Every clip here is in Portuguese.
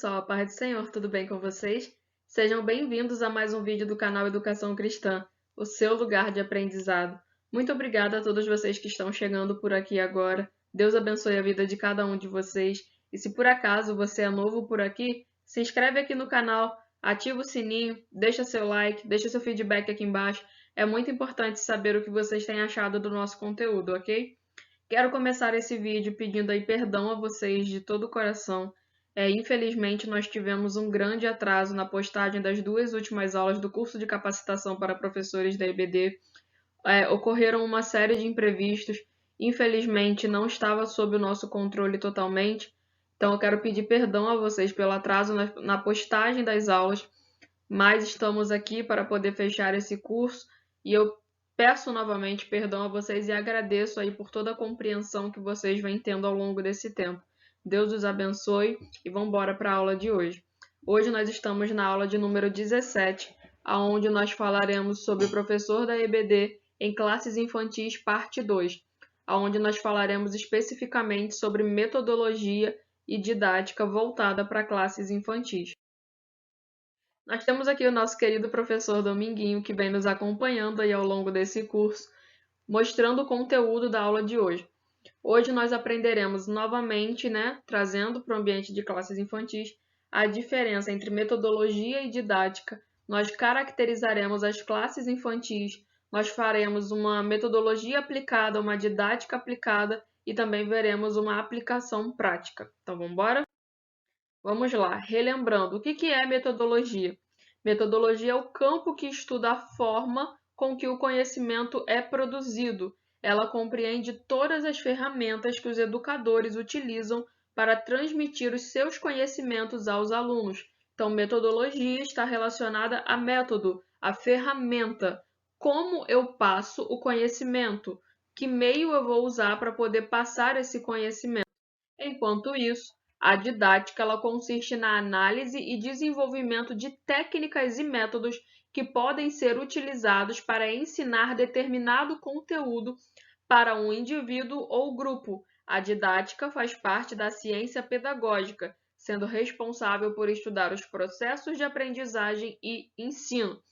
pessoal, a paz do Senhor, tudo bem com vocês? Sejam bem-vindos a mais um vídeo do canal Educação Cristã, o seu lugar de aprendizado. Muito obrigada a todos vocês que estão chegando por aqui agora. Deus abençoe a vida de cada um de vocês. E se por acaso você é novo por aqui, se inscreve aqui no canal, ativa o sininho, deixa seu like, deixa seu feedback aqui embaixo. É muito importante saber o que vocês têm achado do nosso conteúdo, ok? Quero começar esse vídeo pedindo aí perdão a vocês de todo o coração. Infelizmente, nós tivemos um grande atraso na postagem das duas últimas aulas do curso de capacitação para professores da EBD. Ocorreram uma série de imprevistos. Infelizmente, não estava sob o nosso controle totalmente. Então, eu quero pedir perdão a vocês pelo atraso na postagem das aulas, mas estamos aqui para poder fechar esse curso e eu peço novamente perdão a vocês e agradeço aí por toda a compreensão que vocês vêm tendo ao longo desse tempo. Deus os abençoe e vamos embora para a aula de hoje. Hoje nós estamos na aula de número 17, onde nós falaremos sobre o professor da EBD em classes infantis, parte 2, onde nós falaremos especificamente sobre metodologia e didática voltada para classes infantis. Nós temos aqui o nosso querido professor Dominguinho, que vem nos acompanhando aí ao longo desse curso, mostrando o conteúdo da aula de hoje. Hoje nós aprenderemos novamente, trazendo para o ambiente de classes infantis, a diferença entre metodologia e didática. Nós caracterizaremos as classes infantis, nós faremos uma metodologia aplicada, uma didática aplicada e também veremos uma aplicação prática. Então, vamos embora? Vamos lá, relembrando, o que é metodologia? Metodologia é o campo que estuda a forma com que o conhecimento é produzido. Ela compreende todas as ferramentas que os educadores utilizam para transmitir os seus conhecimentos aos alunos. Então, metodologia está relacionada a método, a ferramenta. Como eu passo o conhecimento? Que meio eu vou usar para poder passar esse conhecimento? Enquanto isso, a didática ela consiste na análise e desenvolvimento de técnicas e métodos que podem ser utilizados para ensinar determinado conteúdo para um indivíduo ou grupo. A didática faz parte da ciência pedagógica, sendo responsável por estudar os processos de aprendizagem e ensino.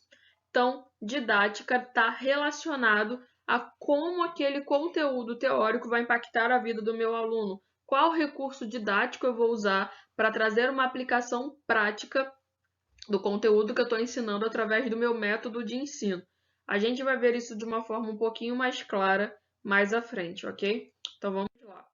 Então, didática está relacionado a como aquele conteúdo teórico vai impactar a vida do meu aluno. Qual recurso didático eu vou usar para trazer uma aplicação prática do conteúdo que eu estou ensinando através do meu método de ensino. A gente vai ver isso de uma forma um pouquinho mais clara mais à frente, ok? Então vamos lá.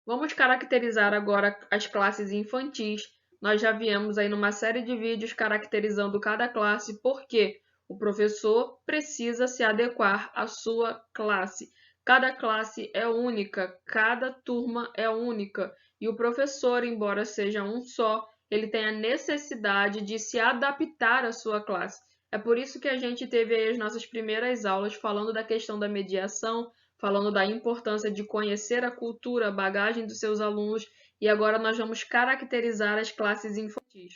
Vamos caracterizar agora as classes infantis. Nós já viemos aí numa série de vídeos caracterizando cada classe, porque o professor precisa se adequar à sua classe. Cada classe é única, cada turma é única, e o professor, embora seja um só, ele tem a necessidade de se adaptar à sua classe. É por isso que a gente teve aí as nossas primeiras aulas falando da questão da mediação, falando da importância de conhecer a cultura, a bagagem dos seus alunos, e agora nós vamos caracterizar as classes infantis.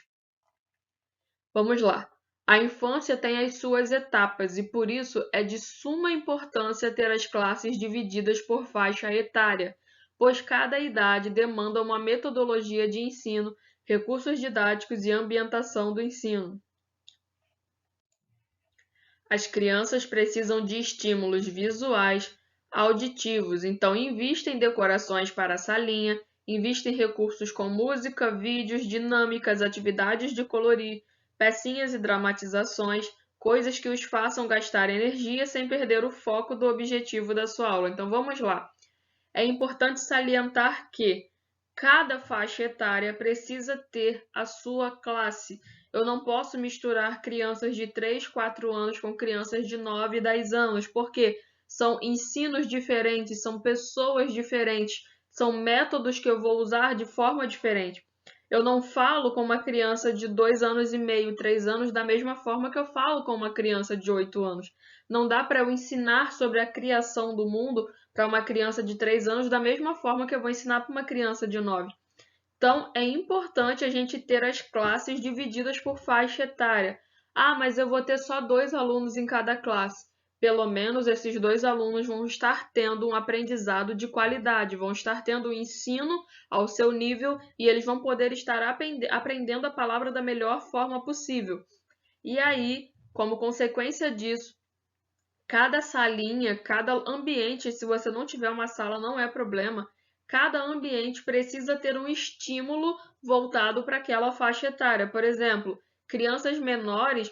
Vamos lá. A infância tem as suas etapas e, por isso, é de suma importância ter as classes divididas por faixa etária, pois cada idade demanda uma metodologia de ensino, recursos didáticos e ambientação do ensino. As crianças precisam de estímulos visuais, auditivos, então invista em decorações para a salinha, invista em recursos com música, vídeos, dinâmicas, atividades de colorir, pecinhas e dramatizações, coisas que os façam gastar energia sem perder o foco do objetivo da sua aula. Então vamos lá. É importante salientar que cada faixa etária precisa ter a sua classe. Eu não posso misturar crianças de 3, 4 anos com crianças de 9 e 10 anos, porque são ensinos diferentes, são pessoas diferentes, são métodos que eu vou usar de forma diferente. Eu não falo com uma criança de 2 anos e meio, 3 anos, da mesma forma que eu falo com uma criança de 8 anos. Não dá para eu ensinar sobre a criação do mundo para uma criança de 3 anos da mesma forma que eu vou ensinar para uma criança de 9. Então, é importante a gente ter as classes divididas por faixa etária. Ah, mas eu vou ter só 2 alunos em cada classe. pelo menos esses dois alunos vão estar tendo um aprendizado de qualidade, vão estar tendo um ensino ao seu nível e eles vão poder estar aprendendo a palavra da melhor forma possível. E aí, como consequência disso, cada salinha, cada ambiente, se você não tiver uma sala, não é problema. Cada ambiente precisa ter um estímulo voltado para aquela faixa etária. Por exemplo, crianças menores,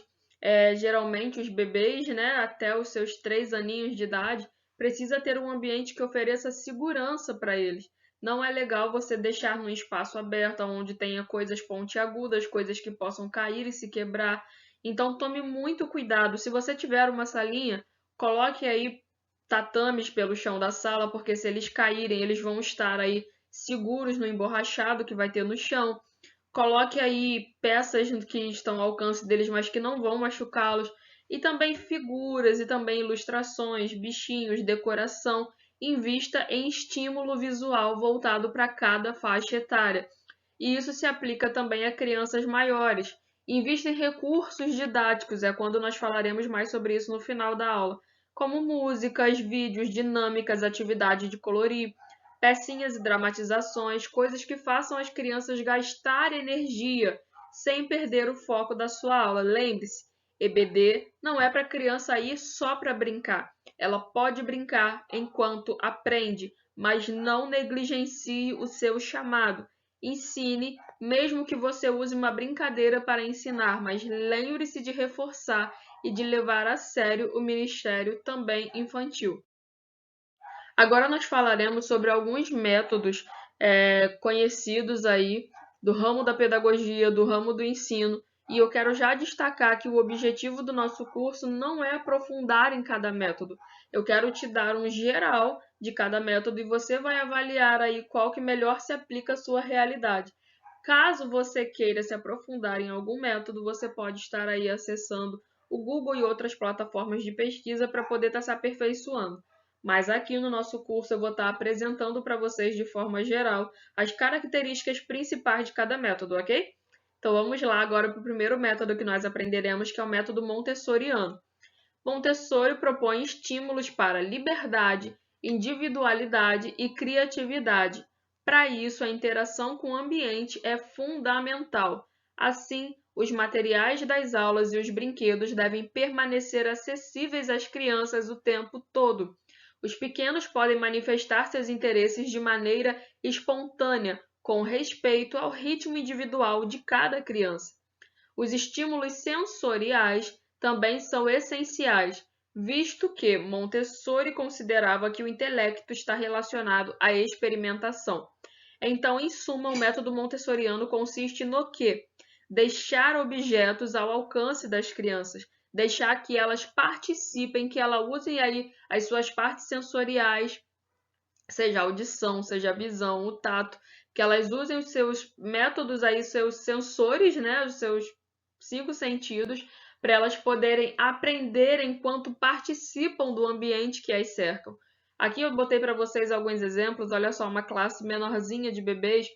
geralmente os bebês, né, até os seus 3 aninhos de idade, precisa ter um ambiente que ofereça segurança para eles. Não é legal você deixar num espaço aberto onde tenha coisas pontiagudas, coisas que possam cair e se quebrar. Então tome muito cuidado. Se você tiver uma salinha, coloque aí tatames pelo chão da sala, porque se eles caírem, eles vão estar aí seguros no emborrachado que vai ter no chão. Coloque aí peças que estão ao alcance deles, mas que não vão machucá-los. E também figuras e também ilustrações, bichinhos, decoração. Invista em estímulo visual voltado para cada faixa etária. E isso se aplica também a crianças maiores. Invista em recursos didáticos, é quando nós falaremos mais sobre isso no final da aula, como músicas, vídeos, dinâmicas, atividades de colorir, pecinhas e dramatizações, coisas que façam as crianças gastar energia sem perder o foco da sua aula. Lembre-se, EBD não é para a criança ir só para brincar. Ela pode brincar enquanto aprende, mas não negligencie o seu chamado. Ensine, mesmo que você use uma brincadeira para ensinar, mas lembre-se de reforçar e de levar a sério o ministério também infantil. Agora nós falaremos sobre alguns métodos conhecidos aí do ramo da pedagogia, do ramo do ensino, e eu quero já destacar que o objetivo do nosso curso não é aprofundar em cada método. Eu quero te dar um geral de cada método e você vai avaliar aí qual que melhor se aplica à sua realidade. Caso você queira se aprofundar em algum método, você pode estar aí acessando o Google e outras plataformas de pesquisa para poder estar se aperfeiçoando. Mas aqui no nosso curso eu vou estar apresentando para vocês de forma geral as características principais de cada método, ok? Então vamos lá agora para o primeiro método que nós aprenderemos, que é o método montessoriano. Montessori propõe estímulos para liberdade, individualidade e criatividade. Para isso, a interação com o ambiente é fundamental. Assim, os materiais das aulas e os brinquedos devem permanecer acessíveis às crianças o tempo todo. Os pequenos podem manifestar seus interesses de maneira espontânea, com respeito ao ritmo individual de cada criança. Os estímulos sensoriais também são essenciais, visto que Montessori considerava que o intelecto está relacionado à experimentação. Então, em suma, o método montessoriano consiste no quê? Deixar objetos ao alcance das crianças, deixar que elas participem, que elas usem aí as suas partes sensoriais, seja a audição, seja a visão, o tato, que elas usem os seus métodos aí, seus sensores, né, os seus 5 sentidos, para elas poderem aprender enquanto participam do ambiente que as cercam. Aqui eu botei para vocês alguns exemplos, olha só, uma classe menorzinha de bebês,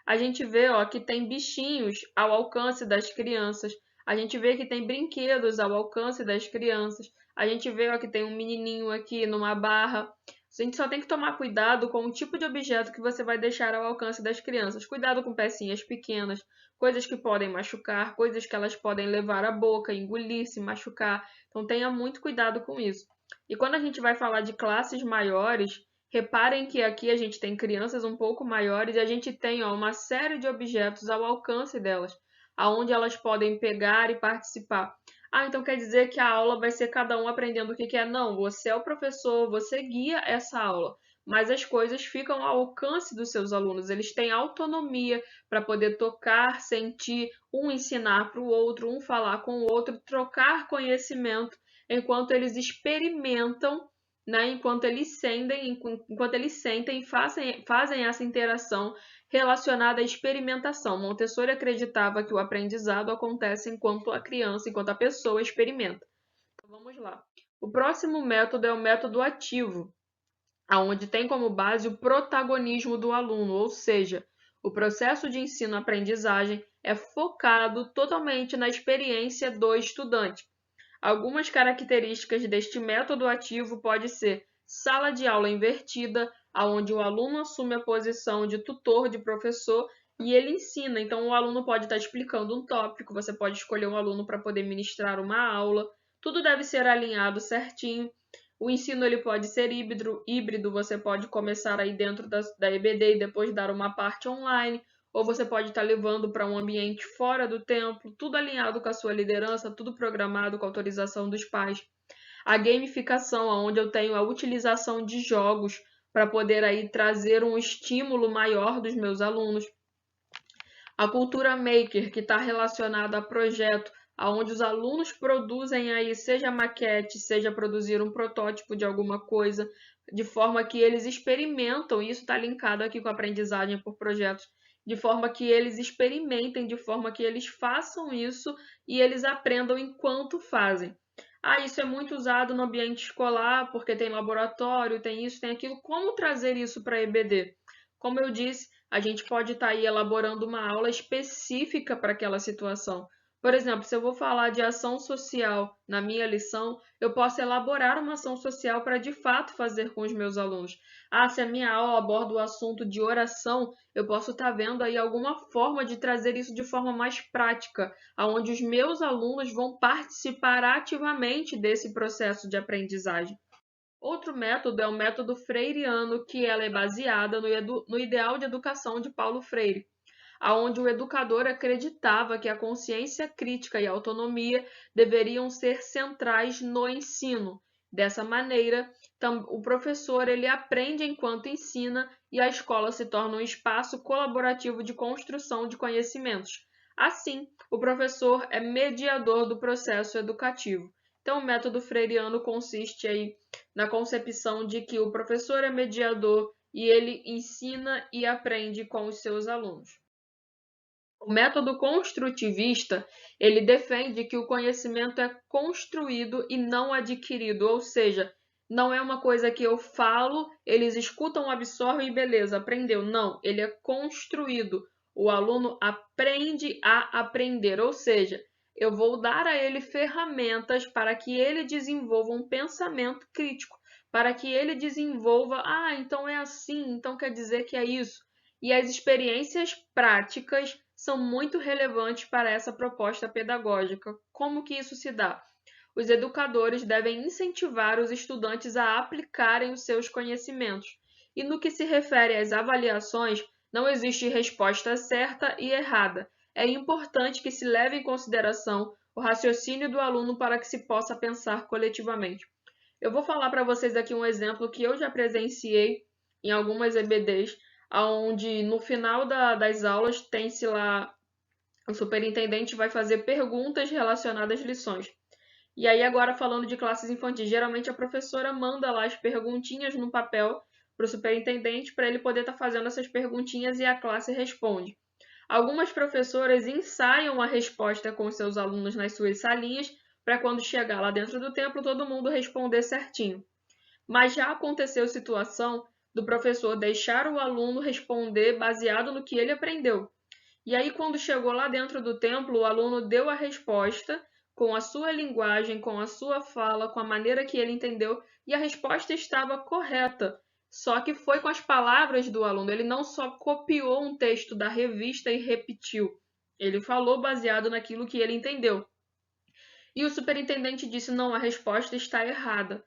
a gente vê, ó, que tem bichinhos ao alcance das crianças, a gente vê que tem brinquedos ao alcance das crianças, a gente vê, ó, que tem um menininho aqui numa barra. A gente só tem que tomar cuidado com o tipo de objeto que você vai deixar ao alcance das crianças. Cuidado com pecinhas pequenas, coisas que podem machucar, coisas que elas podem levar à boca, engolir, se machucar. Então tenha muito cuidado com isso. E quando a gente vai falar de classes maiores, reparem que aqui a gente tem crianças um pouco maiores e a gente tem, ó, uma série de objetos ao alcance delas, aonde elas podem pegar e participar. Ah, então quer dizer que a aula vai ser cada um aprendendo o que quer? Não, você é o professor, você guia essa aula, mas as coisas ficam ao alcance dos seus alunos, eles têm autonomia para poder tocar, sentir, um ensinar para o outro, um falar com o outro, trocar conhecimento enquanto eles experimentam, né? Enquanto eles sentem e fazem essa interação relacionada à experimentação. Montessori acreditava que o aprendizado acontece enquanto a pessoa experimenta. Então, vamos lá. O próximo método é o método ativo, onde tem como base o protagonismo do aluno, ou seja, o processo de ensino-aprendizagem é focado totalmente na experiência do estudante. Algumas características deste método ativo pode ser sala de aula invertida, onde o aluno assume a posição de tutor, de professor, e ele ensina. Então, o aluno pode estar explicando um tópico, você pode escolher um aluno para poder ministrar uma aula, tudo deve ser alinhado certinho. O ensino ele pode ser híbrido, você pode começar aí dentro da EBD e depois dar uma parte online, ou você pode estar levando para um ambiente fora do templo, tudo alinhado com a sua liderança, tudo programado com a autorização dos pais. A gamificação, onde eu tenho a utilização de jogos para poder aí trazer um estímulo maior dos meus alunos. A cultura maker, que está relacionada a projeto, onde os alunos produzem aí, seja maquete, seja produzir um protótipo de alguma coisa, de forma que eles experimentam, e isso está linkado aqui com a aprendizagem por projetos, de forma que eles experimentem, de forma que eles façam isso e eles aprendam enquanto fazem. Isso é muito usado no ambiente escolar, porque tem laboratório, tem isso, tem aquilo. Como trazer isso para a EBD? Como eu disse, a gente pode estar aí elaborando uma aula específica para aquela situação. Por exemplo, se eu vou falar de ação social na minha lição, eu posso elaborar uma ação social para de fato fazer com os meus alunos. Se a minha aula aborda o assunto de oração, eu posso estar vendo aí alguma forma de trazer isso de forma mais prática, onde os meus alunos vão participar ativamente desse processo de aprendizagem. Outro método é o método freiriano, que ela é baseada no ideal de educação de Paulo Freire, onde o educador acreditava que a consciência crítica e a autonomia deveriam ser centrais no ensino. Dessa maneira, o professor ele aprende enquanto ensina e a escola se torna um espaço colaborativo de construção de conhecimentos. Assim, o professor é mediador do processo educativo. Então, o método freiriano consiste aí na concepção de que o professor é mediador e ele ensina e aprende com os seus alunos. O método construtivista, ele defende que o conhecimento é construído e não adquirido, ou seja, não é uma coisa que eu falo, eles escutam, absorvem e beleza, aprendeu. Não, ele é construído. O aluno aprende a aprender, ou seja, eu vou dar a ele ferramentas para que ele desenvolva um pensamento crítico, para que ele desenvolva, então é assim, então quer dizer que é isso. E as experiências práticas são muito relevantes para essa proposta pedagógica. Como que isso se dá? Os educadores devem incentivar os estudantes a aplicarem os seus conhecimentos. E no que se refere às avaliações, não existe resposta certa e errada. É importante que se leve em consideração o raciocínio do aluno para que se possa pensar coletivamente. Eu vou falar para vocês aqui um exemplo que eu já presenciei em algumas EBDs, onde no final das aulas tem-se lá, o superintendente vai fazer perguntas relacionadas às lições. E aí agora falando de classes infantis, geralmente a professora manda lá as perguntinhas no papel para o superintendente para ele poder estar fazendo essas perguntinhas e a classe responde. Algumas professoras ensaiam a resposta com seus alunos nas suas salinhas para quando chegar lá dentro do templo todo mundo responder certinho. Mas já aconteceu situação do professor deixar o aluno responder baseado no que ele aprendeu. E aí, quando chegou lá dentro do templo, o aluno deu a resposta com a sua linguagem, com a sua fala, com a maneira que ele entendeu, e a resposta estava correta. Só que foi com as palavras do aluno. Ele não só copiou um texto da revista e repetiu. Ele falou baseado naquilo que ele entendeu. E o superintendente disse: não, a resposta está errada.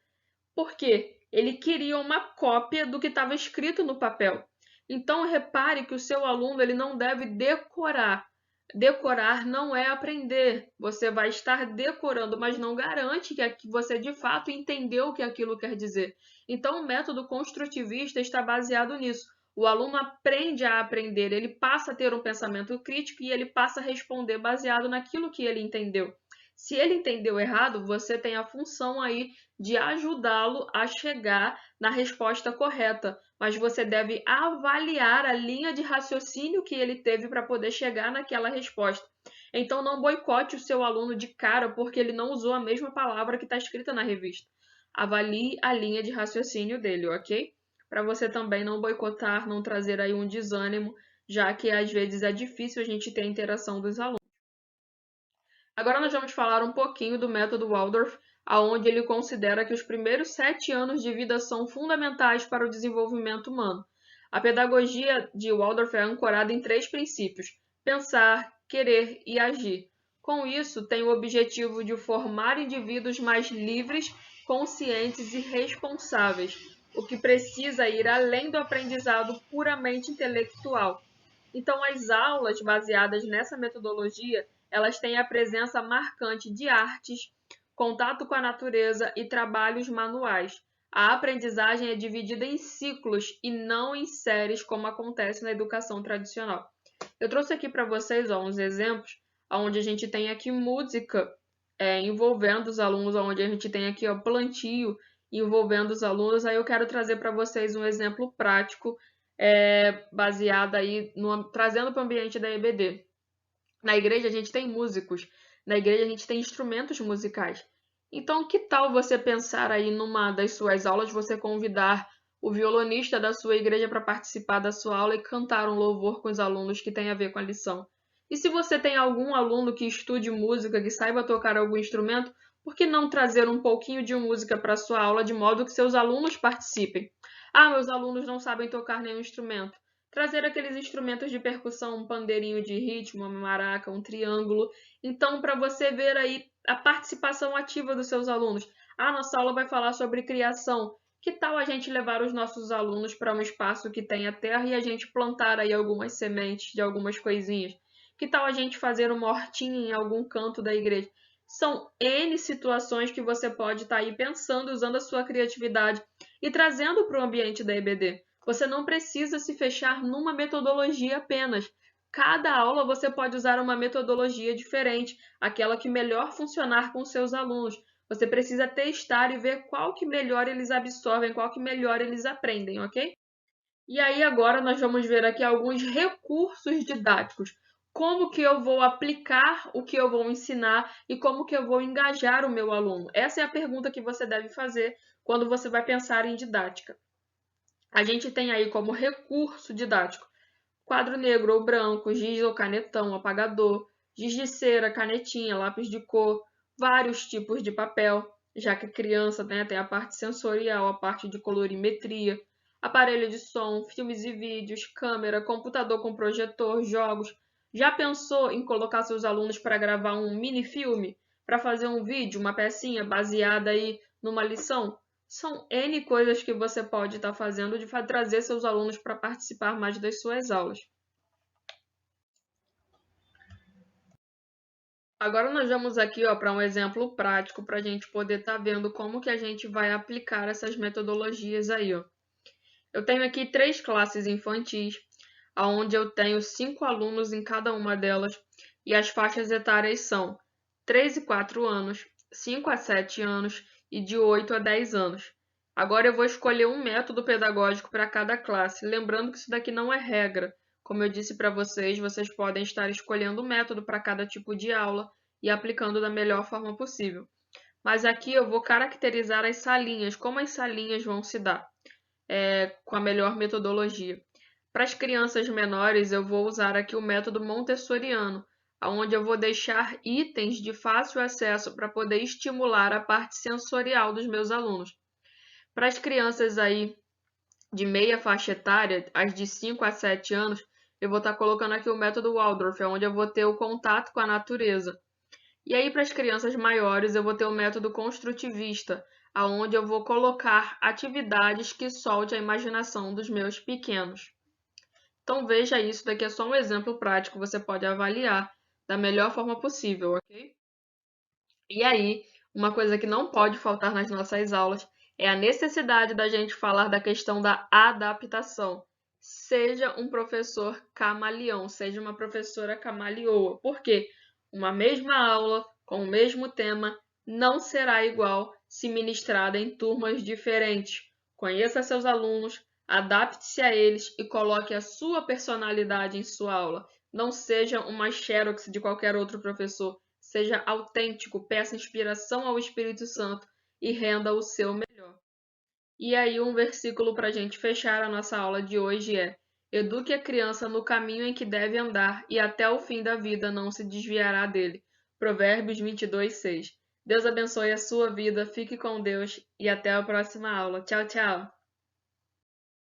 Por quê? Ele queria uma cópia do que estava escrito no papel. Então, repare que o seu aluno ele não deve decorar. Decorar não é aprender. Você vai estar decorando, mas não garante que você de fato entendeu o que aquilo quer dizer. Então, o método construtivista está baseado nisso. O aluno aprende a aprender, ele passa a ter um pensamento crítico e ele passa a responder baseado naquilo que ele entendeu. Se ele entendeu errado, você tem a função aí de ajudá-lo a chegar na resposta correta, mas você deve avaliar a linha de raciocínio que ele teve para poder chegar naquela resposta. Então, não boicote o seu aluno de cara porque ele não usou a mesma palavra que está escrita na revista. Avalie a linha de raciocínio dele, ok? Para você também não boicotar, não trazer aí um desânimo, já que às vezes é difícil a gente ter a interação dos alunos. Agora nós vamos falar um pouquinho do método Waldorf, aonde ele considera que os primeiros 7 anos de vida são fundamentais para o desenvolvimento humano. A pedagogia de Waldorf é ancorada em 3 princípios: pensar, querer e agir. Com isso, tem o objetivo de formar indivíduos mais livres, conscientes e responsáveis, o que precisa ir além do aprendizado puramente intelectual. Então, as aulas baseadas nessa metodologia, elas têm a presença marcante de artes, contato com a natureza e trabalhos manuais. A aprendizagem é dividida em ciclos e não em séries, como acontece na educação tradicional. Eu trouxe aqui para vocês uns exemplos, onde a gente tem aqui música envolvendo os alunos, onde a gente tem aqui plantio envolvendo os alunos. Aí eu quero trazer para vocês um exemplo prático baseado aí, trazendo para o ambiente da EBD. Na igreja a gente tem músicos, na igreja a gente tem instrumentos musicais. Então, que tal você pensar aí numa das suas aulas, você convidar o violonista da sua igreja para participar da sua aula e cantar um louvor com os alunos que tem a ver com a lição? E se você tem algum aluno que estude música, que saiba tocar algum instrumento, por que não trazer um pouquinho de música para a sua aula de modo que seus alunos participem? Ah, meus alunos não sabem tocar nenhum instrumento. Trazer aqueles instrumentos de percussão, um pandeirinho de ritmo, uma maraca, um triângulo. Então, para você ver aí a participação ativa dos seus alunos. A nossa aula vai falar sobre criação. Que tal a gente levar os nossos alunos para um espaço que tenha terra e a gente plantar aí algumas sementes de algumas coisinhas? Que tal a gente fazer uma hortinha em algum canto da igreja? São N situações que você pode estar aí pensando, usando a sua criatividade e trazendo para o ambiente da EBD. Você não precisa se fechar numa metodologia apenas. Cada aula você pode usar uma metodologia diferente, aquela que melhor funcionar com seus alunos. Você precisa testar e ver qual que melhor eles absorvem, qual que melhor eles aprendem, ok? E aí agora nós vamos ver aqui alguns recursos didáticos. Como que eu vou aplicar o que eu vou ensinar e como que eu vou engajar o meu aluno? Essa é a pergunta que você deve fazer quando você vai pensar em didática. A gente tem aí como recurso didático quadro negro ou branco, giz ou canetão, apagador, giz de cera, canetinha, lápis de cor, vários tipos de papel, já que a criança, né, tem a parte sensorial, a parte de colorimetria, aparelho de som, filmes e vídeos, câmera, computador com projetor, jogos. Já pensou em colocar seus alunos para gravar um mini filme? Para fazer um vídeo, uma pecinha baseada aí numa lição? São N coisas que você pode estar fazendo de trazer seus alunos para participar mais das suas aulas. Agora nós vamos aqui para um exemplo prático para a gente poder estar vendo como que a gente vai aplicar essas metodologias aí. Eu tenho aqui 3 classes infantis, onde eu tenho 5 alunos em cada uma delas, e as faixas etárias são 3 e 4 anos, 5 a 7 anos e de 8 a 10 anos. Agora eu vou escolher um método pedagógico para cada classe, lembrando que isso daqui não é regra. Como eu disse para vocês, vocês podem estar escolhendo um método para cada tipo de aula e aplicando da melhor forma possível. Mas aqui eu vou caracterizar as salinhas, como as salinhas vão se dar com a melhor metodologia. Para as crianças menores, eu vou usar aqui o método montessoriano, onde eu vou deixar itens de fácil acesso para poder estimular a parte sensorial dos meus alunos. Para as crianças aí de meia faixa etária, as de 5 a 7 anos, eu vou estar colocando aqui o método Waldorf, onde eu vou ter o contato com a natureza. E aí, para as crianças maiores, eu vou ter o método construtivista, aonde eu vou colocar atividades que solte a imaginação dos meus pequenos. Então, veja isso, daqui é só um exemplo prático, você pode avaliar da melhor forma possível, ok? E aí, uma coisa que não pode faltar nas nossas aulas é a necessidade da gente falar da questão da adaptação. Seja um professor camaleão, seja uma professora camaleoa. Por quê? Uma mesma aula, com o mesmo tema, não será igual se ministrada em turmas diferentes. Conheça seus alunos, adapte-se a eles e coloque a sua personalidade em sua aula. Não seja uma xerox de qualquer outro professor. Seja autêntico, peça inspiração ao Espírito Santo e renda o seu melhor. E aí, um versículo para a gente fechar a nossa aula de hoje é: eduque a criança no caminho em que deve andar, e até o fim da vida não se desviará dele. Provérbios 22:6. Deus abençoe a sua vida, fique com Deus e até a próxima aula. Tchau, tchau!